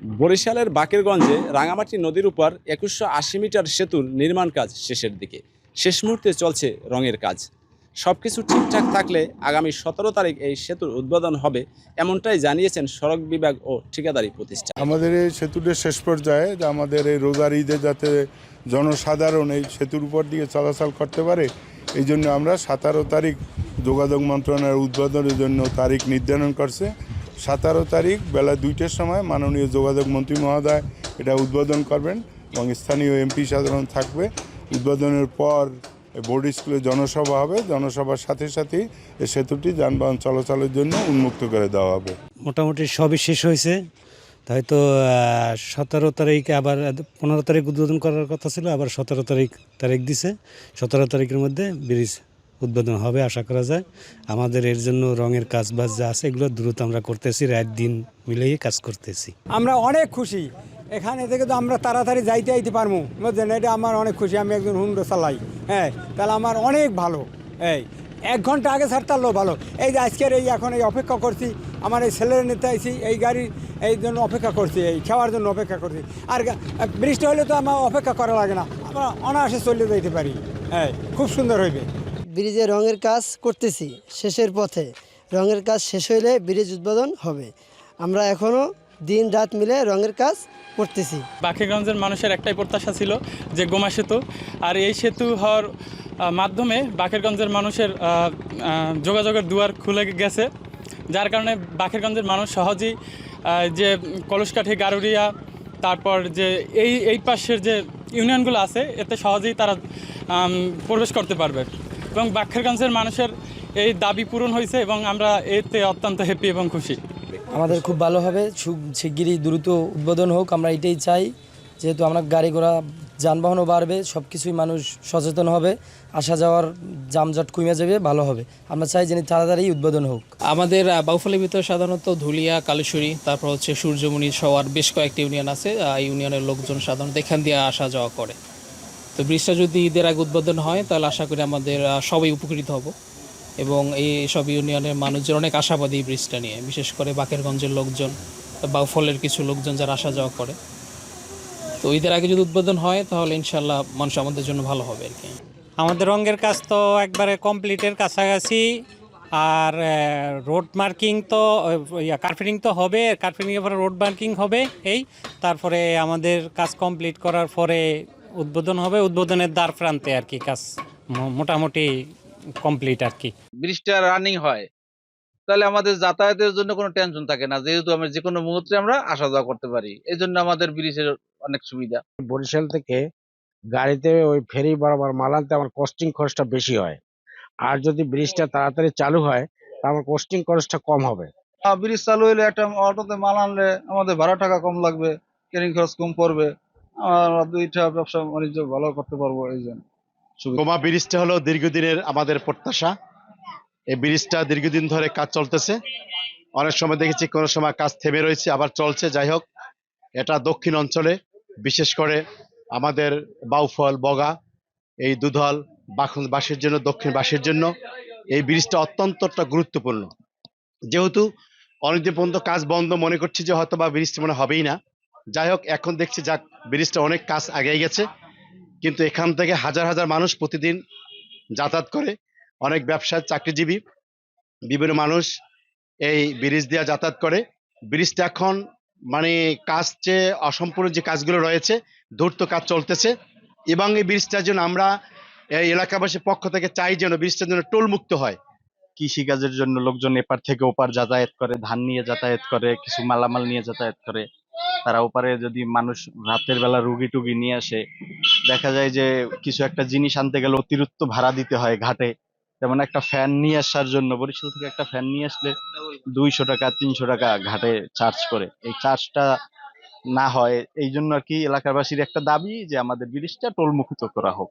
বরিশালের বাকেরগঞ্জে রাঙামাটি নদীর উপর ২১৮০ মিটার সেতুর নির্মাণ কাজ শেষের দিকে। শেষ মুহূর্তে চলছে রঙের কাজ। সবকিছু ঠিকঠাক থাকলে আগামী ১৭ তারিখ এই সেতুর উদ্বোধন হবে, এমনটাই জানিয়েছেন সড়ক বিভাগ ও ঠিকাদারি প্রতিষ্ঠান। আমাদের এই সেতুটির শেষ পর্যায়ে যে আমাদের এই রোজার ঈদে যাতে জনসাধারণ এই সেতুর উপর দিয়ে চলাচল করতে পারে, এই জন্য আমরা ১৭ তারিখ যোগাযোগ মন্ত্রণালয়ের উদ্বোধনের জন্য তারিখ নির্ধারণ করছে। ১৭ তারিখ বেলা ২টার সময় মাননীয় যোগাযোগ মন্ত্রী মহোদয় এটা উদ্বোধন করবেন এবং স্থানীয় এমপি সাধারণ থাকবে। উদ্বোধনের পর বোর্ড স্কুলে জনসভা হবে, জনসভার সাথে সাথেই এই সেতুটি যানবাহন চলাচলের জন্য উন্মুক্ত করে দেওয়া হবে। মোটামুটি সবই শেষ হয়েছে, হয়তো ১৭ তারিখে আবার ১৫ তারিখ উদ্বোধন করার কথা ছিল, আবার ১৭ তারিখ দিছে। ১৭ তারিখের মধ্যে ব্রিজ উদ্বোধন হবে আশা করা যায়। আমাদের এর জন্য রঙের কাজ বাজ যা আছে এগুলো দ্রুত আমরা করতেছি, রাত দিন মিলিয়ে কাজ করতেছি। আমরা অনেক খুশি, এখানে থেকে তো আমরা তাড়াতাড়ি যাইতে পারবো, বুঝলেন? এটা আমার অনেক খুশি। আমি একজন হুন্ডো চালাই, হ্যাঁ, তাহলে আমার অনেক ভালো। এই ১ ঘন্টা আগে ছাড়তারলেও ভালো। এই যে আজকের এই এখন এই অপেক্ষা করছি, আমার এই ছেলের নিতে আইছি, এই গাড়ির এই জন্য অপেক্ষা করছি, এই খাওয়ার জন্য অপেক্ষা করছি। আর বৃষ্টি হলে তো আমার অপেক্ষা করা লাগে না, আমরা অনায়াসে চলে যেতে পারি। হ্যাঁ, খুব সুন্দর হইবে। ব্রিজে রঙের কাজ করতেছি, শেষের পথে। রঙের কাজ শেষ হইলে ব্রিজ উদ্বোধন হবে। আমরা এখনও দিন রাত মিলে রঙের কাজ করতেছি। বাকেরগঞ্জের মানুষের একটাই প্রত্যাশা ছিল যে গোমা সেতু, আর এই সেতু হওয়ার মাধ্যমে বাকেরগঞ্জের মানুষের যোগাযোগের দুয়ার খুলে গেছে, যার কারণে বাকেরগঞ্জের মানুষ সহজেই যে কলসকাঠি, গারুরিয়া, তারপর যে এই পাশের যে ইউনিয়নগুলো আছে এতে সহজেই তারা প্রবেশ করতে পারবে এবং বাকেরগঞ্জের মানুষের এই দাবি পূরণ হয়েছে এবং আমরা এতে অত্যন্ত হ্যাপি এবং খুশি। আমাদের খুব ভালো হবে, শিগগিরই দ্রুত উদ্বোধন হোক, আমরা এটাই চাই। যেহেতু আমরা গাড়ি ঘোড়া যানবাহনও বাড়বে, সব কিছুই মানুষ সচেতন হবে, আসা যাওয়ার যানজট কমে যাবে, ভালো হবে। আমরা চাই যেন তাড়াতাড়ি উদ্বোধন হোক। আমাদের বাউফলের ভিতরে সাধারণত ধুলিয়া, কালেশ্বরী, তারপর হচ্ছে সূর্যমণি সওয়ার বেশ কয়েকটি ইউনিয়ন আছে। ইউনিয়নের লোকজন সাধারণত এখান দিয়ে আসা যাওয়া করে। তো ব্রিজটা যদি ঈদের আগে উদ্বোধন হয় তাহলে আশা করি আমাদের সবাই উপকৃত হব এবং এই সব ইউনিয়নের মানুষজন অনেক আশাবাদী ব্রিজটা নিয়ে, বিশেষ করে বাকেরগঞ্জের লোকজন, বাউফলের কিছু লোকজন যারা আসা যাওয়া করে। তো ঈদের আগে যদি উদ্বোধন হয় তাহলে ইনশাল্লাহ মানুষ আমাদের জন্য ভালো হবে আর কি। আমাদের রঙের কাজ তো একবারে কমপ্লিটের কাছাকাছি, আর রোড মার্কিং তো কার্পেটিং তো হবে, কার্পেটিংয়ের পরে রোড মার্কিং হবে। তারপরে আমাদের কাজ কমপ্লিট করার পরে উদ্বোধন হবে, উদ্বোধনের দ্বার প্রান্তে আর কি কাজ মোটামুটি কমপ্লিট আর কি। ব্রিজটা রানিং হয় তাহলে আমাদের যাতায়াতের জন্য কোনো টেনশন থাকে না, যেহেতু আমরা যে কোনো মুহূর্তে আমরা আসা যাওয়া করতে পারি, এই জন্য আমাদের ব্রিজের অনেক সুবিধা। বরিশাল থেকে গাড়িতে ওই ফেরি বরাবর মাল আনতে আমার কস্টিং খরচটা বেশি হয়, আর যদি ব্রিজটা তাড়াতাড়ি চালু হয় তা আমার কস্টিং খরচটা কম হবে। ব্রিজ চালু হলে একটা অটোতে মাল আনলে আমাদের ভাড়া টাকা কম লাগবে, ক্যারিং খরচ কম পড়বে, আমরা দুইটা ব্যবসা বাণিজ্য ভালো করতে পারবো। এই জন্য গোমা ব্রিজটা হলো দীর্ঘদিনের আমাদের প্রত্যাশা। এই ব্রিজটা দীর্ঘদিন ধরে কাজ চলতেছে, অনেক সময় দেখেছি কোনো সময় কাজ থেমে রয়েছে, আবার চলছে। যাই হোক, এটা দক্ষিণ অঞ্চলে বিশেষ করে আমাদের বাউফল, বগা, এই দুধল বাসের জন্য, দক্ষিণবাসীর জন্য এই ব্রিজটা অত্যন্ত গুরুত্বপূর্ণ। যেহেতু অনেকদিন পর্যন্ত কাজ বন্ধ, মনে করছি যে হয়তো বা ব্রিজটা মনে হবেই না। যাই হোক, এখন দেখছি যাক ব্রিজটা অনেক কাজ আগে গেছে, কিন্তু এখান থেকে হাজার হাজার মানুষ প্রতিদিন যাতায়াত করে, অনেক ব্যবসায় চাকরিজীবী বিভিন্ন মানুষ এই ব্রিজ দিয়ে যাতায়াত করে। ব্রিজটা এখন মানে কাজ যে অসম্পূর্ণ যে কাজগুলো রয়েছে, দ্রুত কাজ চলতেছে এবং এই ব্রিজটার জন্য আমরা এই এলাকাবাসীর পক্ষ থেকে চাই যেন ব্রিজটার জন্য টোল মুক্ত হয়। কৃষিকাজের জন্য লোকজন এপার থেকে ওপার যাতায়াত করে, ধান নিয়ে যাতায়াত করে, কিছু মালামাল নিয়ে যাতায়াত করে। তারা ওপারে যদি মানুষ রাতের বেলা রুগী টুগি নিয়ে আসে, দেখা যায় যে কিছু একটা জিনিস আনতে গেলে অতিরিক্ত ভাড়া দিতে হয় ঘাটে। যেমন একটা ফ্যান নিয়ে আসার জন্য বরিশাল থেকে একটা ফ্যান নিয়ে আসলে 200 টাকা 300 টাকা ঘাটে চার্জ করে। এই চার্জটা না হয়, এই জন্য আর কি এলাকাবাসীর একটা দাবি যে আমাদের ব্রিজটা টোল মুক্ত করা হোক।